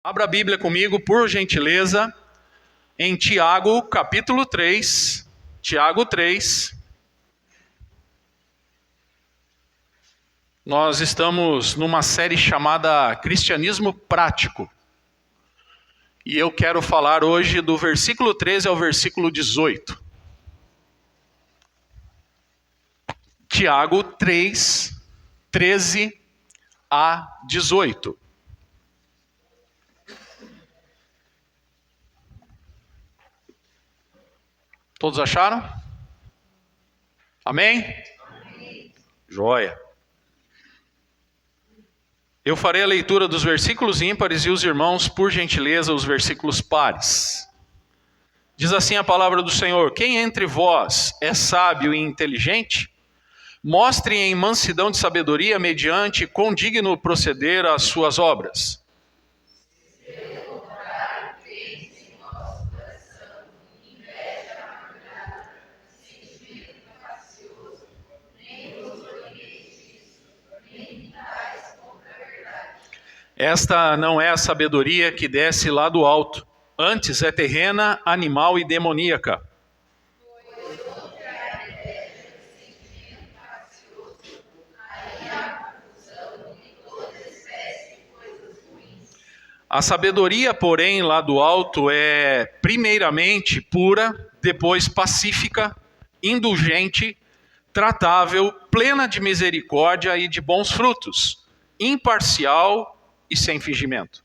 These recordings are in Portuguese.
Abra a Bíblia comigo, por gentileza, em Tiago, capítulo 3. Tiago 3. Nós estamos numa série chamada Cristianismo Prático. E eu quero falar hoje do versículo 13 ao versículo 18. Tiago 3, 13 a 18. Todos acharam? Amém? Amém. Joia. Eu farei a leitura dos versículos ímpares e os irmãos, por gentileza, os versículos pares. Diz assim a palavra do Senhor: quem entre vós é sábio e inteligente, mostre em mansidão de sabedoria mediante condigno proceder às suas obras. Esta não é a sabedoria que desce lá do alto, antes é terrena, animal e demoníaca. A sabedoria, porém, lá do alto é primeiramente pura, depois pacífica, indulgente, tratável, plena de misericórdia e de bons frutos, imparcial e sem fingimento.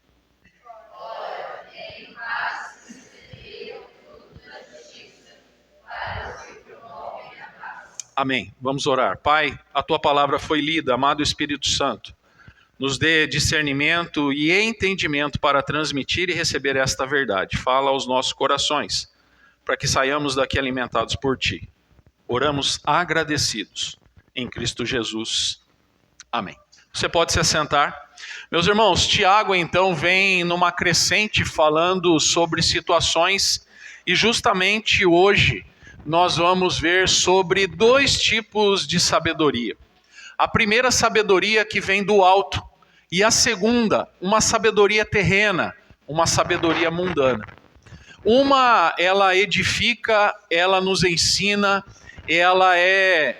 Amém. Vamos orar. Pai, a tua palavra foi lida, amado Espírito Santo. Nos dê discernimento e entendimento para transmitir e receber esta verdade. Fala aos nossos corações, para que saiamos daqui alimentados por ti. Oramos agradecidos em Cristo Jesus. Amém. Você pode se assentar. Meus irmãos, Tiago então vem numa crescente falando sobre situações, e justamente hoje nós vamos ver sobre dois tipos de sabedoria. A primeira sabedoria que vem do alto, e a segunda, uma sabedoria terrena, uma sabedoria mundana. Uma, ela edifica, ela nos ensina, ela é,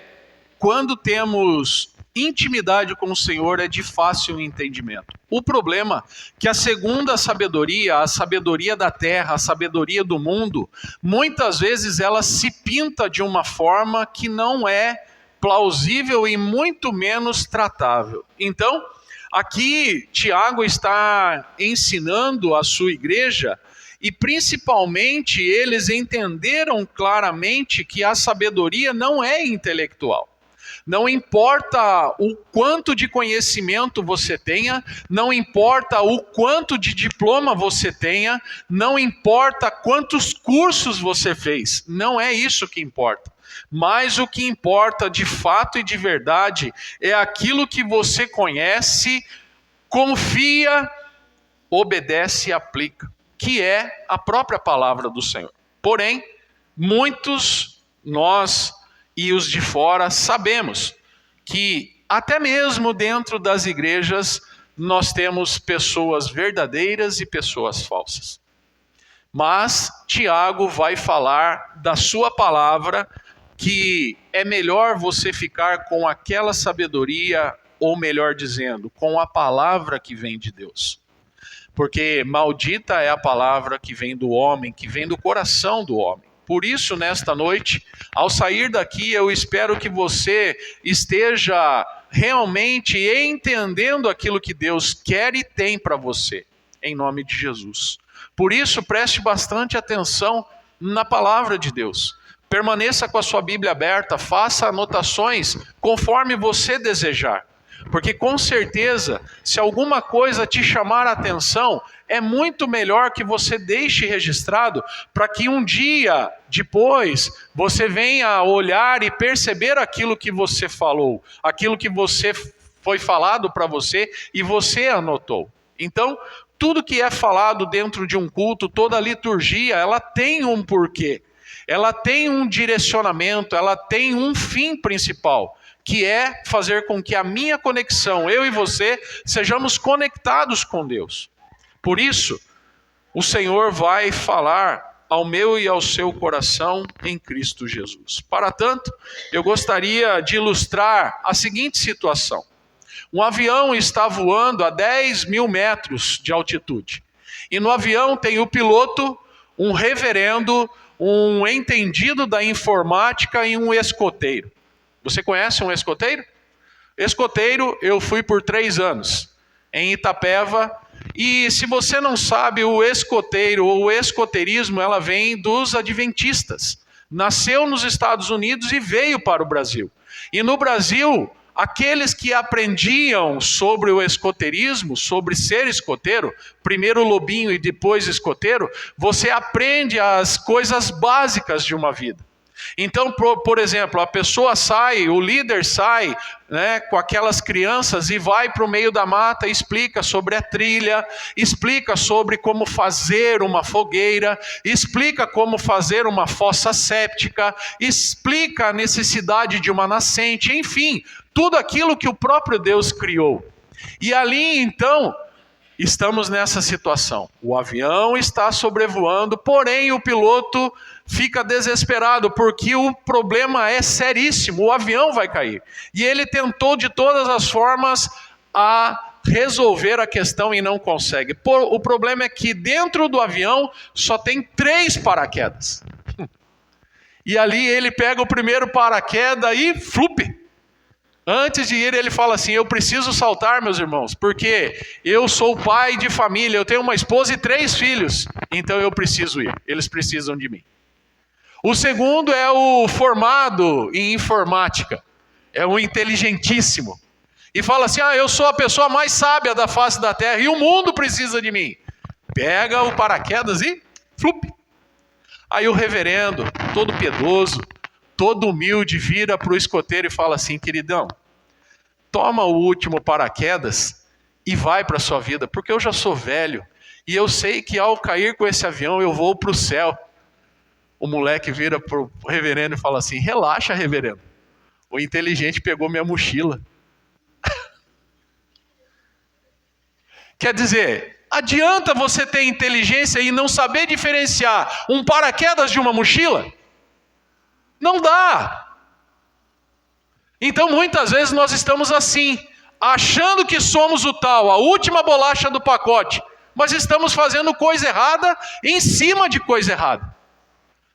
quando temos intimidade com o Senhor, é de fácil entendimento. O problema é que a segunda sabedoria, a sabedoria da terra, a sabedoria do mundo, muitas vezes ela se pinta de uma forma que não é plausível e muito menos tratável. Então, aqui Tiago está ensinando a sua igreja, e principalmente eles entenderam claramente que a sabedoria não é intelectual. Não importa o quanto de conhecimento você tenha, não importa o quanto de diploma você tenha, não importa quantos cursos você fez, não é isso que importa. Mas o que importa de fato e de verdade é aquilo que você conhece, confia, obedece e aplica, que é a própria palavra do Senhor. Porém, muitos, nós e os de fora, sabemos que até mesmo dentro das igrejas nós temos pessoas verdadeiras e pessoas falsas. Mas Tiago vai falar da sua palavra, que é melhor você ficar com aquela sabedoria, ou melhor dizendo, com a palavra que vem de Deus. Porque maldita é a palavra que vem do homem, que vem do coração do homem. Por isso, nesta noite, ao sair daqui, eu espero que você esteja realmente entendendo aquilo que Deus quer e tem para você, em nome de Jesus. Por isso, preste bastante atenção na palavra de Deus. Permaneça com a sua Bíblia aberta, faça anotações conforme você desejar. Porque com certeza, se alguma coisa te chamar a atenção, é muito melhor que você deixe registrado, para que um dia depois você venha olhar e perceber aquilo que você falou, aquilo que foi falado para você e você anotou. Então, tudo que é falado dentro de um culto, toda a liturgia, ela tem um porquê, ela tem um direcionamento, ela tem um fim principal, que é fazer com que a minha conexão, eu e você, sejamos conectados com Deus. Por isso, o Senhor vai falar ao meu e ao seu coração em Cristo Jesus. Para tanto, eu gostaria de ilustrar a seguinte situação. Um avião está voando a 10 mil metros de altitude. E no avião tem o piloto, um reverendo, um entendido da informática e um escoteiro. Você conhece um escoteiro? Escoteiro, eu fui por 3 anos em Itapeva. E se você não sabe, o escoteiro ou o escoteirismo, ela vem dos adventistas. Nasceu nos Estados Unidos e veio para o Brasil. E no Brasil, aqueles que aprendiam sobre o escoteirismo, sobre ser escoteiro, primeiro lobinho e depois escoteiro, você aprende as coisas básicas de uma vida. Então, por exemplo, a pessoa sai, o líder sai, né, com aquelas crianças e vai para o meio da mata e explica sobre a trilha, explica sobre como fazer uma fogueira, explica como fazer uma fossa séptica, explica a necessidade de uma nascente, enfim, tudo aquilo que o próprio Deus criou. E ali, então, estamos nessa situação. O avião está sobrevoando, porém o piloto fica desesperado, porque o problema é seríssimo, o avião vai cair. E ele tentou de todas as formas a resolver a questão e não consegue. O problema é que dentro do avião só tem 3 paraquedas. E ali ele pega o primeiro paraquedas e flup! Antes de ir, ele fala assim: eu preciso saltar, meus irmãos, porque eu sou pai de família, eu tenho uma esposa e 3 filhos, então eu preciso ir, eles precisam de mim. O segundo é o formado em informática, é o inteligentíssimo, e fala assim: eu sou a pessoa mais sábia da face da terra e o mundo precisa de mim. Pega o paraquedas e flup! Aí o reverendo, todo piedoso, todo humilde, vira para o escoteiro e fala assim: queridão, toma o último paraquedas e vai para a sua vida, porque eu já sou velho e eu sei que ao cair com esse avião eu vou para o céu. O moleque vira para o reverendo e fala assim: relaxa, reverendo, o inteligente pegou minha mochila. Quer dizer, adianta você ter inteligência e não saber diferenciar um paraquedas de uma mochila? Não dá. Então muitas vezes nós estamos assim, achando que somos o tal, a última bolacha do pacote, mas estamos fazendo coisa errada em cima de coisa errada.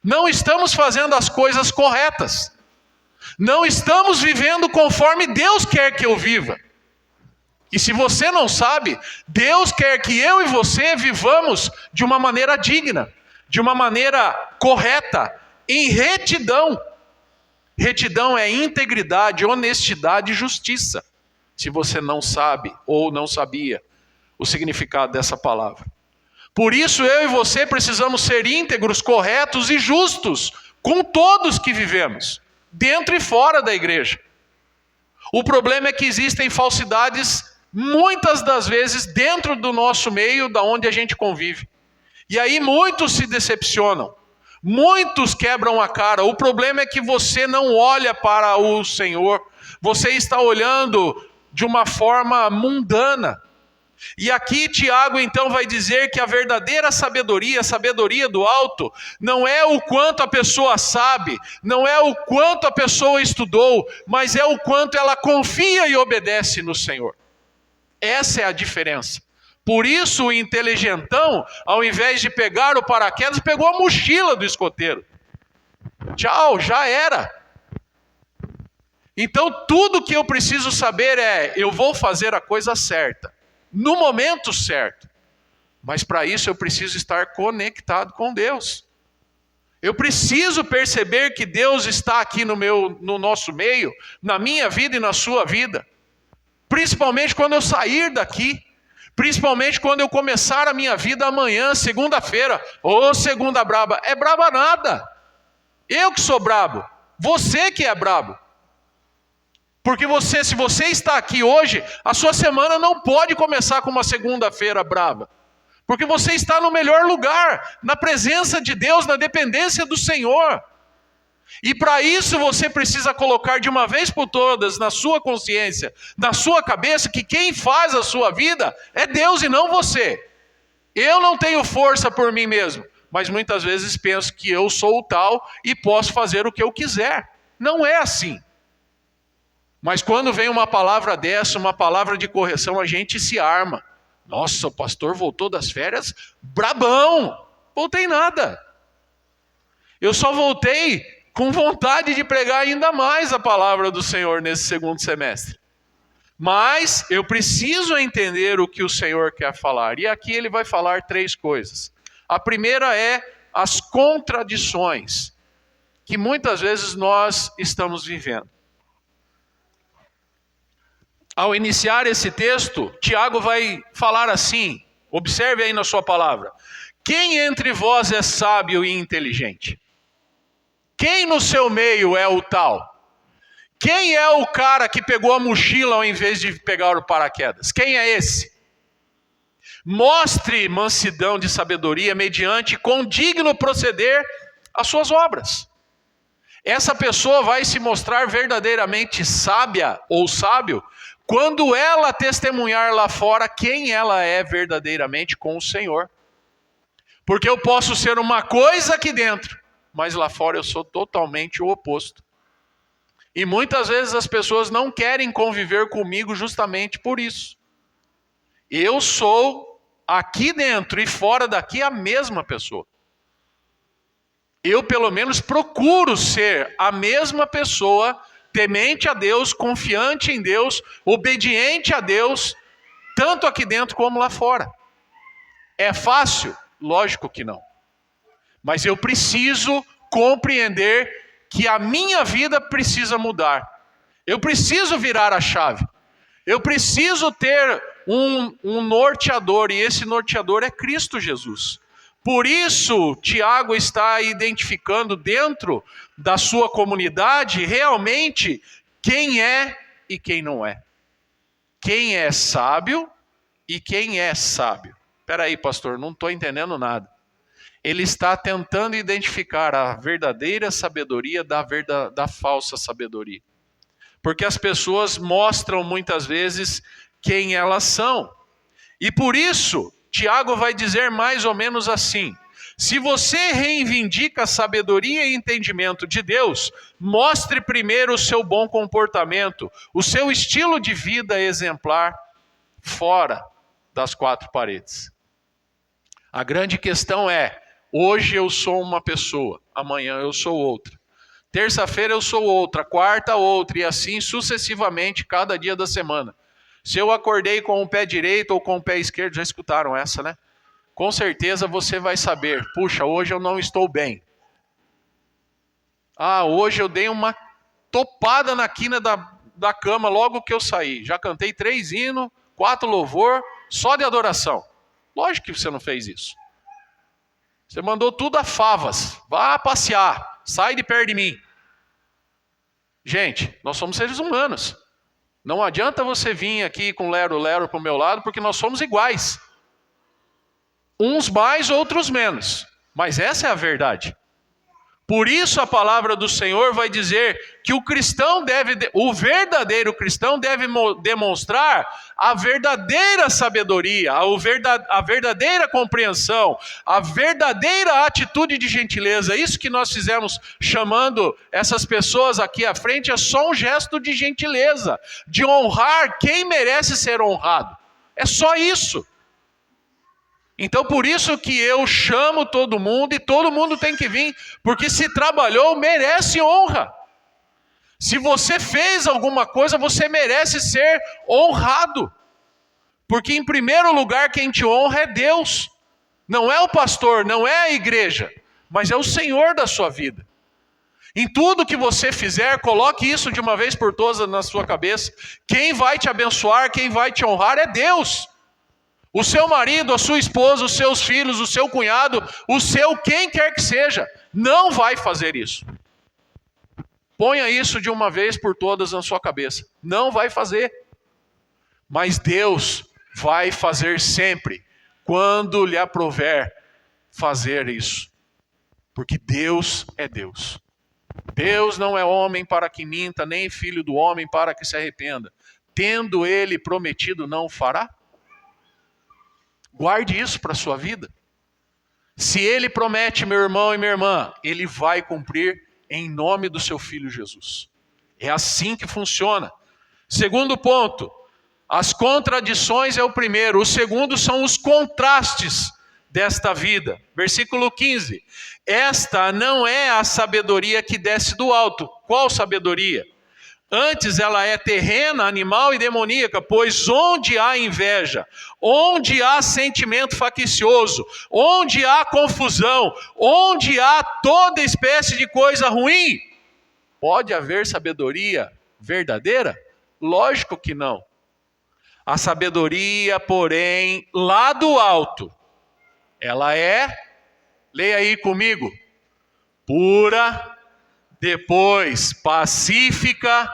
Não estamos fazendo as coisas corretas. Não estamos vivendo conforme Deus quer que eu viva. E se você não sabe, Deus quer que eu e você vivamos de uma maneira digna, de uma maneira correta, em retidão. Retidão é integridade, honestidade e justiça. Se você não sabe ou não sabia o significado dessa palavra. Por isso eu e você precisamos ser íntegros, corretos e justos com todos que vivemos, dentro e fora da igreja. O problema é que existem falsidades, muitas das vezes, dentro do nosso meio, da onde a gente convive. E aí muitos se decepcionam. Muitos quebram a cara. O problema é que você não olha para o Senhor. Você está olhando de uma forma mundana. E aqui Tiago então vai dizer que a verdadeira sabedoria, a sabedoria do alto, não é o quanto a pessoa sabe, não é o quanto a pessoa estudou, mas é o quanto ela confia e obedece no Senhor. Essa é a diferença. Por isso o inteligentão, ao invés de pegar o paraquedas, pegou a mochila do escoteiro. Tchau, já era. Então tudo que eu preciso saber é: eu vou fazer a coisa certa, no momento certo. Mas para isso eu preciso estar conectado com Deus. Eu preciso perceber que Deus está aqui no nosso meio, na minha vida e na sua vida. Principalmente quando eu sair daqui. Principalmente quando eu começar a minha vida amanhã, segunda-feira, ou segunda braba. É braba nada. Eu que sou brabo. Você que é brabo. Porque se você está aqui hoje, a sua semana não pode começar com uma segunda-feira brava. Porque você está no melhor lugar, na presença de Deus, na dependência do Senhor. E para isso você precisa colocar de uma vez por todas na sua consciência, na sua cabeça, que quem faz a sua vida é Deus e não você. Eu não tenho força por mim mesmo, mas muitas vezes penso que eu sou o tal e posso fazer o que eu quiser. Não é assim. Mas quando vem uma palavra dessa, uma palavra de correção, a gente se arma. Nossa, o pastor voltou das férias brabão. Voltei nada. Eu só voltei com vontade de pregar ainda mais a palavra do Senhor nesse segundo semestre. Mas eu preciso entender o que o Senhor quer falar. E aqui ele vai falar 3 coisas. A primeira é as contradições que muitas vezes nós estamos vivendo. Ao iniciar esse texto, Tiago vai falar assim, observe aí na sua palavra. Quem entre vós é sábio e inteligente? Quem no seu meio é o tal? Quem é o cara que pegou a mochila ao invés de pegar o paraquedas? Quem é esse? Mostre mansidão de sabedoria mediante condigno proceder as suas obras. Essa pessoa vai se mostrar verdadeiramente sábia ou sábio quando ela testemunhar lá fora quem ela é verdadeiramente com o Senhor. Porque eu posso ser uma coisa aqui dentro, mas lá fora eu sou totalmente o oposto. E muitas vezes as pessoas não querem conviver comigo justamente por isso. Eu sou aqui dentro e fora daqui a mesma pessoa. Eu pelo menos procuro ser a mesma pessoa, temente a Deus, confiante em Deus, obediente a Deus, tanto aqui dentro como lá fora. É fácil? Lógico que não. Mas eu preciso compreender que a minha vida precisa mudar. Eu preciso virar a chave. Eu preciso ter um norteador, e esse norteador é Cristo Jesus. Por isso, Tiago está identificando dentro da sua comunidade realmente quem é e quem não é. Quem é sábio e quem é sábio. Espera aí, pastor, não estou entendendo nada. Ele está tentando identificar a verdadeira sabedoria da falsa sabedoria. Porque as pessoas mostram muitas vezes quem elas são. E por isso, Tiago vai dizer mais ou menos assim: se você reivindica a sabedoria e entendimento de Deus, mostre primeiro o seu bom comportamento, o seu estilo de vida exemplar fora das 4 paredes. A grande questão é, hoje eu sou uma pessoa, amanhã eu sou outra. Terça-feira eu sou outra, quarta outra, e assim sucessivamente cada dia da semana. Se eu acordei com o pé direito ou com o pé esquerdo, já escutaram essa, né? Com certeza você vai saber, puxa, hoje eu não estou bem. Ah, hoje eu dei uma topada na quina da cama logo que eu saí. Já cantei 3 hinos, 4 louvor, só de adoração. Lógico que você não fez isso. Você mandou tudo a favas. Vá passear, sai de perto de mim. Gente, nós somos seres humanos. Não adianta você vir aqui com lero-lero para o meu lado, porque nós somos iguais. Uns mais, outros menos. Mas essa é a verdade. Por isso a palavra do Senhor vai dizer que o verdadeiro cristão deve demonstrar a verdadeira sabedoria, a verdadeira compreensão, a verdadeira atitude de gentileza. Isso que nós fizemos chamando essas pessoas aqui à frente é só um gesto de gentileza, de honrar quem merece ser honrado. É só isso. Então por isso que eu chamo todo mundo e todo mundo tem que vir, porque se trabalhou, merece honra. Se você fez alguma coisa, você merece ser honrado. Porque em primeiro lugar quem te honra é Deus. Não é o pastor, não é a igreja, mas é o Senhor da sua vida. Em tudo que você fizer, coloque isso de uma vez por todas na sua cabeça. Quem vai te abençoar, quem vai te honrar é Deus. O seu marido, a sua esposa, os seus filhos, o seu cunhado, o seu quem quer que seja, não vai fazer isso. Ponha isso de uma vez por todas na sua cabeça. Não vai fazer. Mas Deus vai fazer sempre, quando lhe aprouver fazer isso. Porque Deus é Deus. Deus não é homem para que minta, nem filho do homem para que se arrependa. Tendo ele prometido, não o fará? Guarde isso para a sua vida. Se ele promete, meu irmão e minha irmã, ele vai cumprir em nome do seu Filho Jesus. É assim que funciona. Segundo ponto, as contradições é o primeiro. O segundo são os contrastes desta vida. Versículo 15. Esta não é a sabedoria que desce do alto. Qual sabedoria? Antes ela é terrena, animal e demoníaca, pois onde há inveja, onde há sentimento faccioso, onde há confusão, onde há toda espécie de coisa ruim, pode haver sabedoria verdadeira? Lógico que não. A sabedoria, porém, lá do alto, ela é, leia aí comigo, pura, depois pacífica,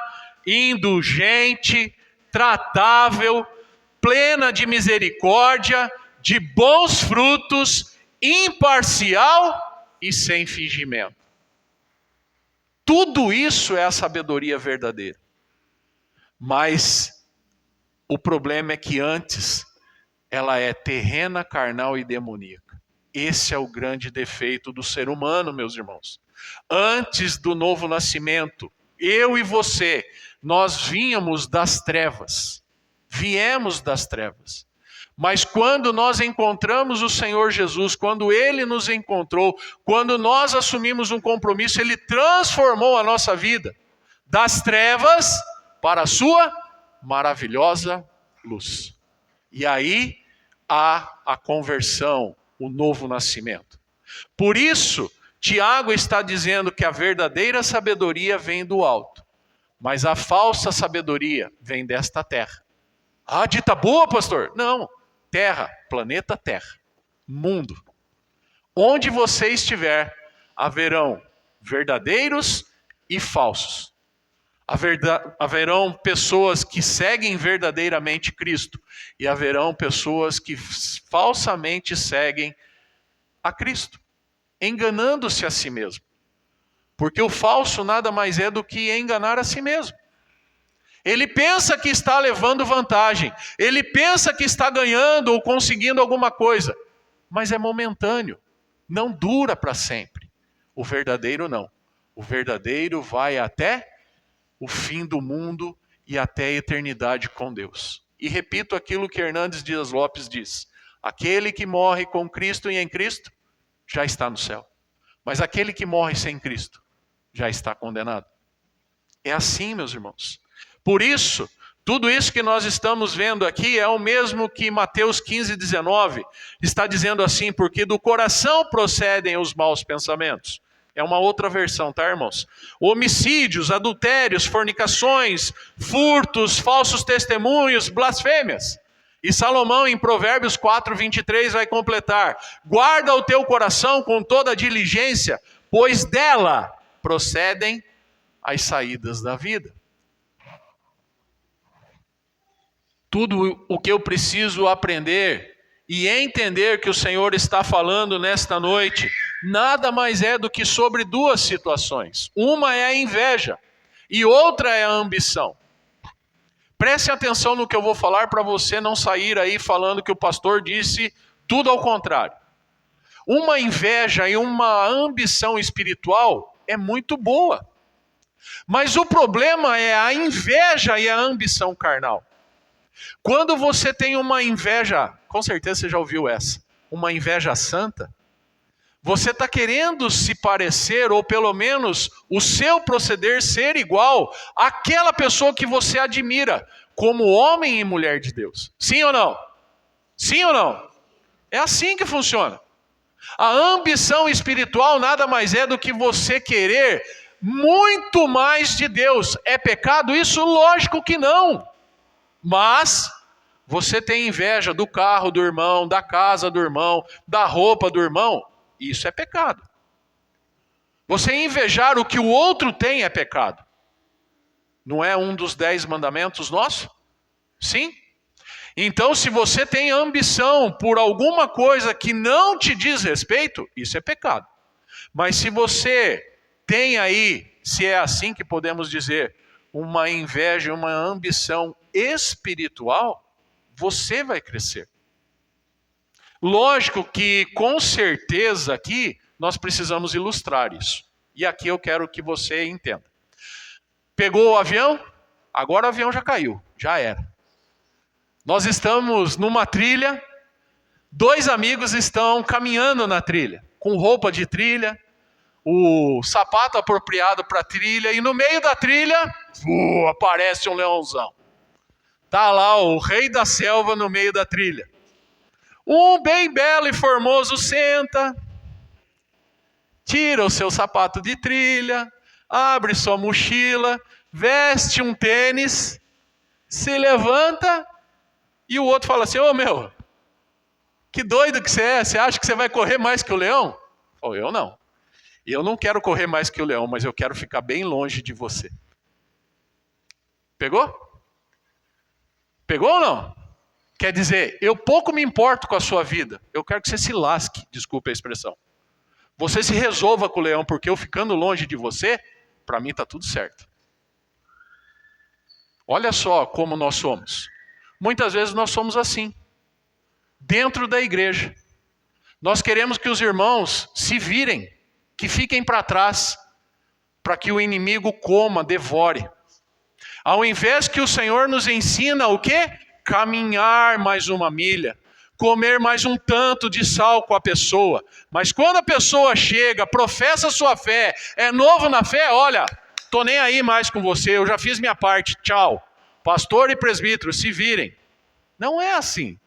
indulgente, tratável, plena de misericórdia, de bons frutos, imparcial e sem fingimento. Tudo isso é a sabedoria verdadeira. Mas o problema é que antes ela é terrena, carnal e demoníaca. Esse é o grande defeito do ser humano, meus irmãos. Antes do novo nascimento, eu e você, nós vínhamos das trevas. Viemos das trevas. Mas quando nós encontramos o Senhor Jesus, quando Ele nos encontrou, quando nós assumimos um compromisso, Ele transformou a nossa vida das trevas para a sua maravilhosa luz. E aí há a conversão, o novo nascimento. Por isso, Tiago está dizendo que a verdadeira sabedoria vem do alto, mas a falsa sabedoria vem desta terra. Ah, dita boa, pastor? Não, terra, planeta Terra, mundo. Onde você estiver, haverão verdadeiros e falsos. Haverão pessoas que seguem verdadeiramente Cristo e haverão pessoas que falsamente seguem a Cristo, enganando-se a si mesmo. Porque o falso nada mais é do que enganar a si mesmo. Ele pensa que está levando vantagem, ele pensa que está ganhando ou conseguindo alguma coisa, mas é momentâneo, não dura para sempre. O verdadeiro não. O verdadeiro vai até o fim do mundo e até a eternidade com Deus. E repito aquilo que Hernandes Dias Lopes diz: aquele que morre com Cristo e em Cristo já está no céu, mas aquele que morre sem Cristo já está condenado. É assim, meus irmãos. Por isso, tudo isso que nós estamos vendo aqui é o mesmo que Mateus 15:19 está dizendo assim: porque do coração procedem os maus pensamentos. É uma outra versão, tá, irmãos? Homicídios, adultérios, fornicações, furtos, falsos testemunhos, blasfêmias. E Salomão, em Provérbios 4:23, vai completar: guarda o teu coração com toda a diligência, pois dela procedem as saídas da vida. Tudo o que eu preciso aprender e entender que o Senhor está falando nesta noite, nada mais é do que sobre duas situações. Uma é a inveja e outra é a ambição. Preste atenção no que eu vou falar para você não sair aí falando que o pastor disse tudo ao contrário. Uma inveja e uma ambição espiritual é muito boa. Mas o problema é a inveja e a ambição carnal. Quando você tem uma inveja, com certeza você já ouviu essa, uma inveja santa, você está querendo se parecer, ou pelo menos o seu proceder ser igual àquela pessoa que você admira, como homem e mulher de Deus. Sim ou não? Sim ou não? É assim que funciona. A ambição espiritual nada mais é do que você querer muito mais de Deus. É pecado isso? Lógico que não. Mas você tem inveja do carro do irmão, da casa do irmão, da roupa do irmão, isso é pecado. Você invejar o que o outro tem é pecado. Não é um dos 10 mandamentos nossos? Sim. Então, se você tem ambição por alguma coisa que não te diz respeito, isso é pecado. Mas se você tem aí, se é assim que podemos dizer, uma inveja, uma ambição espiritual, você vai crescer. Lógico que, com certeza, aqui nós precisamos ilustrar isso. E aqui eu quero que você entenda. Pegou o avião? Agora o avião já caiu, já era. Nós estamos numa trilha, 2 amigos estão caminhando na trilha, com roupa de trilha, o sapato apropriado para a trilha, e no meio da trilha, aparece um leãozão. Está lá o rei da selva no meio da trilha. Um bem belo e formoso senta, tira o seu sapato de trilha, abre sua mochila, veste um tênis, se levanta e o outro fala assim: ô meu, que doido que você é, você acha que você vai correr mais que o leão? Ou eu não. Eu não quero correr mais que o leão, mas eu quero ficar bem longe de você. Pegou? Pegou ou não? Quer dizer, eu pouco me importo com a sua vida. Eu quero que você se lasque, desculpe a expressão. Você se resolva com o leão, porque eu ficando longe de você, para mim está tudo certo. Olha só como nós somos. Muitas vezes nós somos assim. Dentro da igreja. Nós queremos que os irmãos se virem, que fiquem para trás, para que o inimigo coma, devore. Ao invés que o Senhor nos ensina o quê? Caminhar mais uma milha, comer mais um tanto de sal com a pessoa. Mas quando a pessoa chega, professa sua fé, é novo na fé, olha, tô nem aí mais com você, eu já fiz minha parte, tchau. Pastor e presbítero, se virem. Não é assim.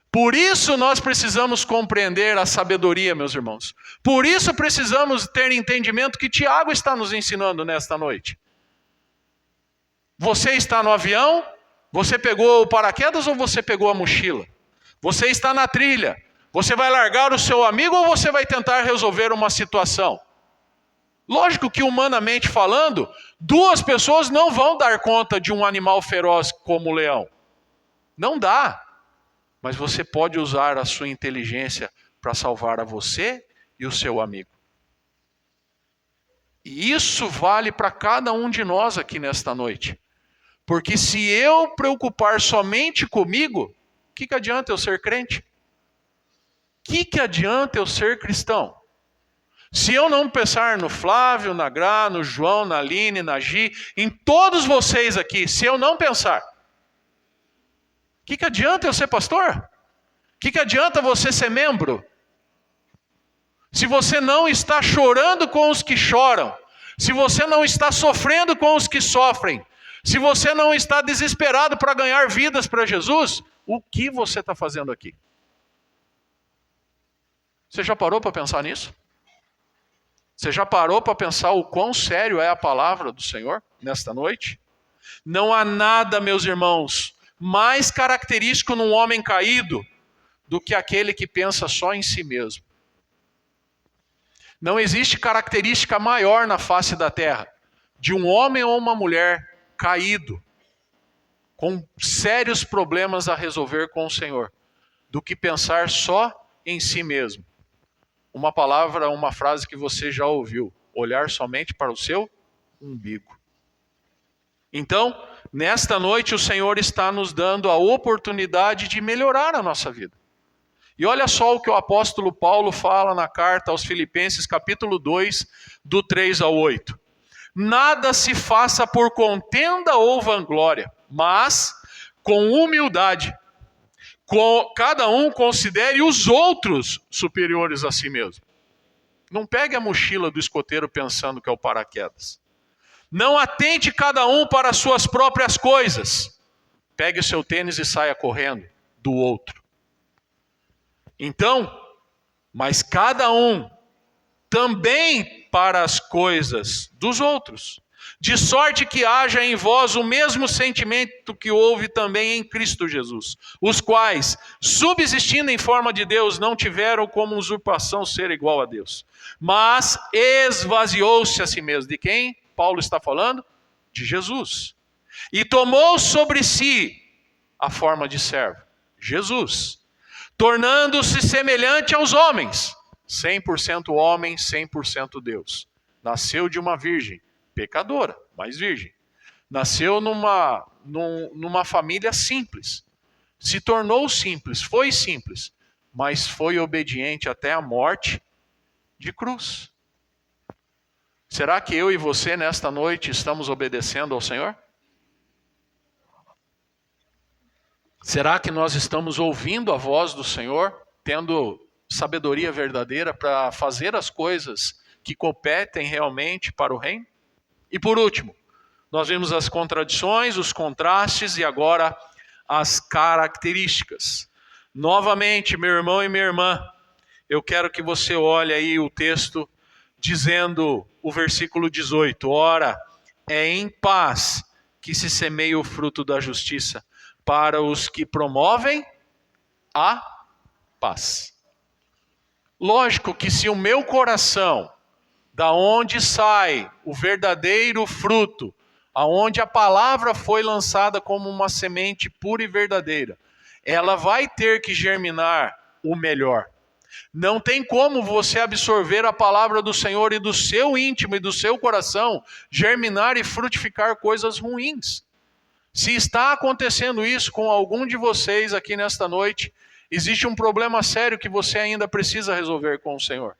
Por isso nós precisamos compreender a sabedoria, meus irmãos. Por isso precisamos ter entendimento que Tiago está nos ensinando nesta noite. Você está no avião? Você pegou o paraquedas ou você pegou a mochila? Você está na trilha. Você vai largar o seu amigo ou você vai tentar resolver uma situação? Lógico que, humanamente falando, 2 pessoas não vão dar conta de um animal feroz como o leão. Não dá. Mas você pode usar a sua inteligência para salvar a você e o seu amigo. E isso vale para cada um de nós aqui nesta noite. Porque se eu preocupar somente comigo, o que adianta eu ser crente? O que adianta eu ser cristão? Se eu não pensar no Flávio, na Gra, no João, na Aline, na Gi, em todos vocês aqui, se eu não pensar, o que adianta eu ser pastor? O que adianta você ser membro? Se você não está chorando com os que choram, se você não está sofrendo com os que sofrem, se você não está desesperado para ganhar vidas para Jesus, o que você está fazendo aqui? Você já parou para pensar nisso? Você já parou para pensar o quão sério é a palavra do Senhor nesta noite? Não há nada, meus irmãos, mais característico num homem caído do que aquele que pensa só em si mesmo. Não existe característica maior na face da terra de um homem ou uma mulher caído, com sérios problemas a resolver com o Senhor, do que pensar só em si mesmo. Uma palavra, uma frase que você já ouviu: olhar somente para o seu umbigo. Então, nesta noite o Senhor está nos dando a oportunidade de melhorar a nossa vida. E olha só o que o apóstolo Paulo fala na carta aos Filipenses, capítulo 2, do 3 ao 8. Nada se faça por contenda ou vanglória, mas com humildade. Cada um considere os outros superiores a si mesmo. Não pegue a mochila do escoteiro pensando que é o paraquedas. Não atente cada um para as suas próprias coisas. Pegue o seu tênis e saia correndo do outro. Então, mas cada um também para as coisas dos outros. De sorte que haja em vós o mesmo sentimento que houve também em Cristo Jesus, os quais, subsistindo em forma de Deus, não tiveram como usurpação ser igual a Deus, mas esvaziou-se a si mesmo. De quem Paulo está falando? De Jesus. E tomou sobre si a forma de servo, Jesus, tornando-se semelhante aos homens, 100% homem, 100% Deus. Nasceu de uma virgem, pecadora, mas virgem. Nasceu numa família simples. Se tornou simples, foi simples, mas foi obediente até a morte de cruz. Será que eu e você nesta noite estamos obedecendo ao Senhor? Será que nós estamos ouvindo a voz do Senhor, tendo sabedoria verdadeira para fazer as coisas que competem realmente para o reino? E por último, nós vimos as contradições, os contrastes e agora as características. Novamente, meu irmão e minha irmã, eu quero que você olhe aí o texto dizendo o versículo 18: ora, é em paz que se semeia o fruto da justiça para os que promovem a paz. Lógico que se o meu coração, da onde sai o verdadeiro fruto, aonde a palavra foi lançada como uma semente pura e verdadeira, ela vai ter que germinar o melhor. Não tem como você absorver a palavra do Senhor e do seu íntimo e do seu coração germinar e frutificar coisas ruins. Se está acontecendo isso com algum de vocês aqui nesta noite, existe um problema sério que você ainda precisa resolver com o Senhor.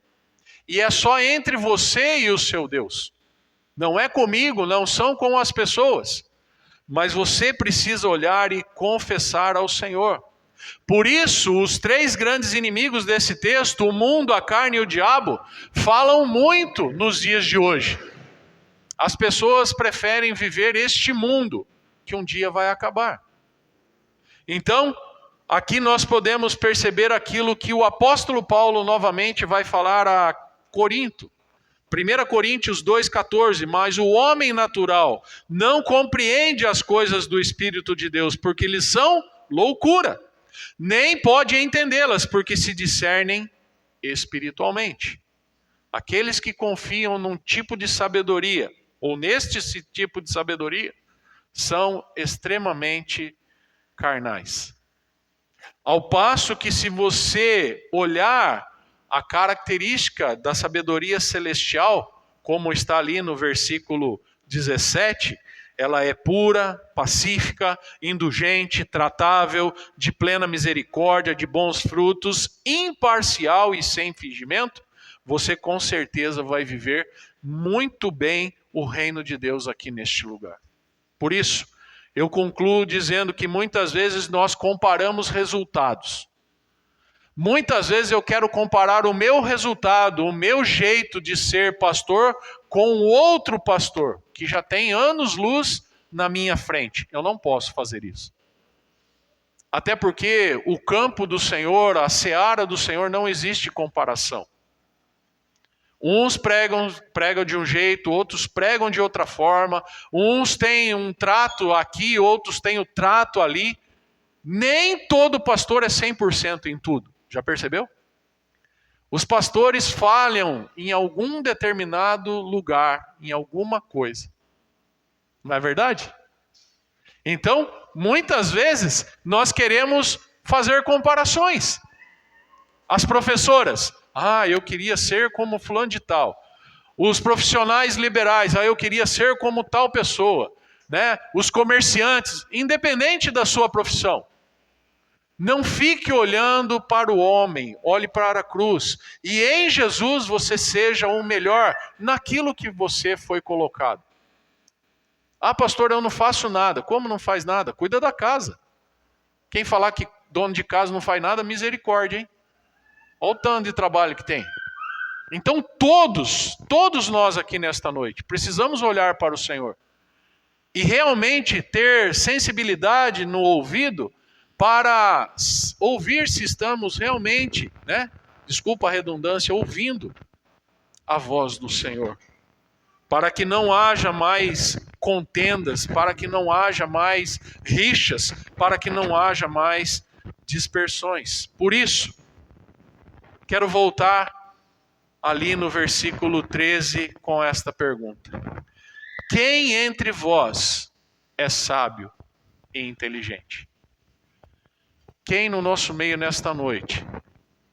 E é só entre você e o seu Deus. Não é comigo, não são com as pessoas. Mas você precisa olhar e confessar ao Senhor. Por isso, os três grandes inimigos desse texto, o mundo, a carne e o diabo, falam muito nos dias de hoje. As pessoas preferem viver este mundo, que um dia vai acabar. Então, aqui nós podemos perceber aquilo que o apóstolo Paulo novamente vai falar a Corinto. 1 Coríntios 2,14, mas o homem natural não compreende as coisas do Espírito de Deus, porque lhes são loucura. Nem pode entendê-las, porque se discernem espiritualmente. Aqueles que confiam num tipo de sabedoria, ou neste tipo de sabedoria, são extremamente carnais. Ao passo que se você olhar a característica da sabedoria celestial, como está ali no versículo 17, ela é pura, pacífica, indulgente, tratável, de plena misericórdia, de bons frutos, imparcial e sem fingimento, você com certeza vai viver muito bem o reino de Deus aqui neste lugar. Por isso, eu concluo dizendo que muitas vezes nós comparamos resultados. Muitas vezes eu quero comparar o meu resultado, o meu jeito de ser pastor, com outro pastor, que já tem anos-luz na minha frente. Eu não posso fazer isso. Até porque o campo do Senhor, a seara do Senhor, não existe comparação. Uns pregam de um jeito, outros pregam de outra forma. Uns têm um trato aqui, outros têm o trato ali. Nem todo pastor é 100% em tudo. Já percebeu? Os pastores falham em algum determinado lugar, em alguma coisa. Não é verdade? Então, muitas vezes, nós queremos fazer comparações. As professoras, eu queria ser como fulano de tal. Os profissionais liberais, eu queria ser como tal pessoa. Né? Os comerciantes, independente da sua profissão. Não fique olhando para o homem, olhe para a cruz. E em Jesus você seja o melhor naquilo que você foi colocado. Pastor, eu não faço nada. Como não faz nada? Cuida da casa. Quem falar que dono de casa não faz nada, misericórdia, hein? Olha o tanto de trabalho que tem. Então todos nós aqui nesta noite, precisamos olhar para o Senhor. E realmente ter sensibilidade no ouvido para ouvir se estamos realmente, desculpa a redundância, ouvindo a voz do Senhor. Para que não haja mais contendas, para que não haja mais rixas, para que não haja mais dispersões. Por isso, quero voltar ali no versículo 13 com esta pergunta. Quem entre vós é sábio e inteligente? Quem no nosso meio nesta noite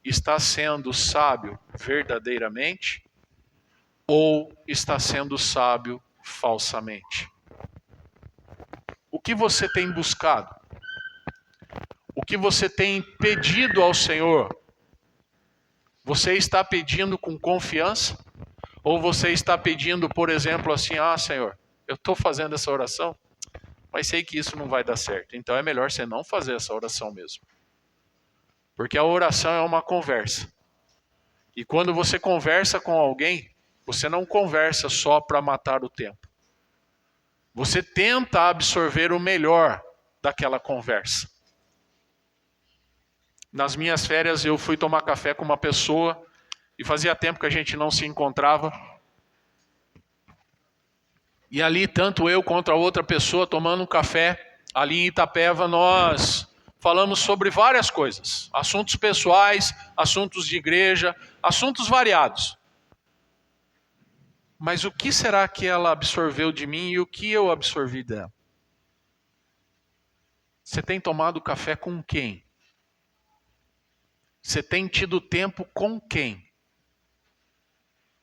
está sendo sábio verdadeiramente ou está sendo sábio falsamente? O que você tem buscado? O que você tem pedido ao Senhor Você está pedindo com confiança? Ou você está pedindo, por exemplo, assim, Senhor, eu estou fazendo essa oração, mas sei que isso não vai dar certo. Então é melhor você não fazer essa oração mesmo. Porque a oração é uma conversa. E quando você conversa com alguém, você não conversa só para matar o tempo. Você tenta absorver o melhor daquela conversa. Nas minhas férias eu fui tomar café com uma pessoa e fazia tempo que a gente não se encontrava. E ali, tanto eu quanto a outra pessoa tomando um café, ali em Itapeva, nós falamos sobre várias coisas. Assuntos pessoais, assuntos de igreja, assuntos variados. Mas o que será que ela absorveu de mim e o que eu absorvi dela? Você tem tomado café com quem? Você tem tido tempo com quem?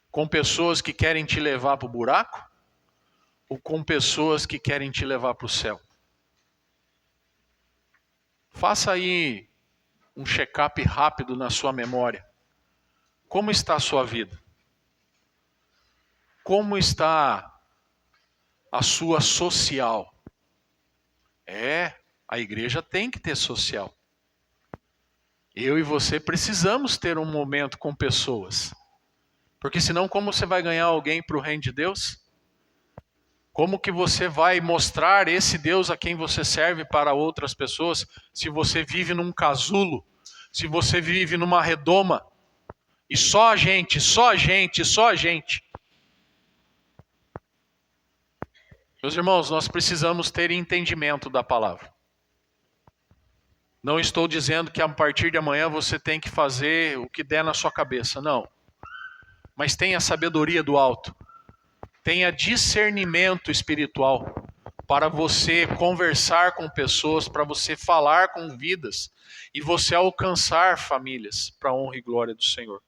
Com pessoas que querem te levar para o buraco? Ou com pessoas que querem te levar para o céu? Faça aí um check-up rápido na sua memória. Como está a sua vida? Como está a sua social? A igreja tem que ter social. Eu e você precisamos ter um momento com pessoas. Porque senão como você vai ganhar alguém para o reino de Deus? Como que você vai mostrar esse Deus a quem você serve para outras pessoas se você vive num casulo, se você vive numa redoma e só a gente, só a gente, só a gente? Meus irmãos, nós precisamos ter entendimento da palavra. Não estou dizendo que a partir de amanhã você tem que fazer o que der na sua cabeça, não. Mas tenha sabedoria do alto. Tenha discernimento espiritual para você conversar com pessoas, para você falar com vidas e você alcançar famílias para a honra e glória do Senhor.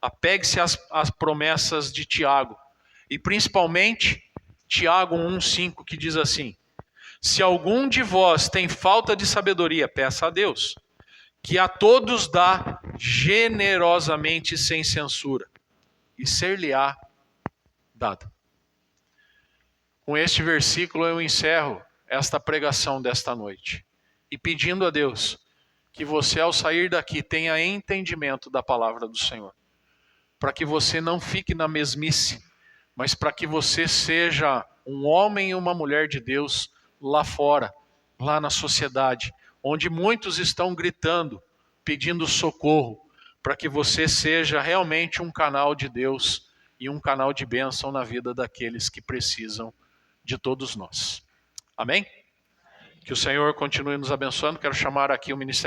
Apegue-se às promessas de Tiago e principalmente Tiago 1,5, que diz assim: se algum de vós tem falta de sabedoria, peça a Deus, que a todos dá generosamente sem censura, e ser-lhe-á dado. Com este versículo eu encerro esta pregação desta noite. E pedindo a Deus que você, ao sair daqui, tenha entendimento da palavra do Senhor. Para que você não fique na mesmice, mas para que você seja um homem e uma mulher de Deus lá fora, lá na sociedade, onde muitos estão gritando, pedindo socorro, para que você seja realmente um canal de Deus e um canal de bênção na vida daqueles que precisam de todos nós. Amém? Que o Senhor continue nos abençoando. Quero chamar aqui o ministério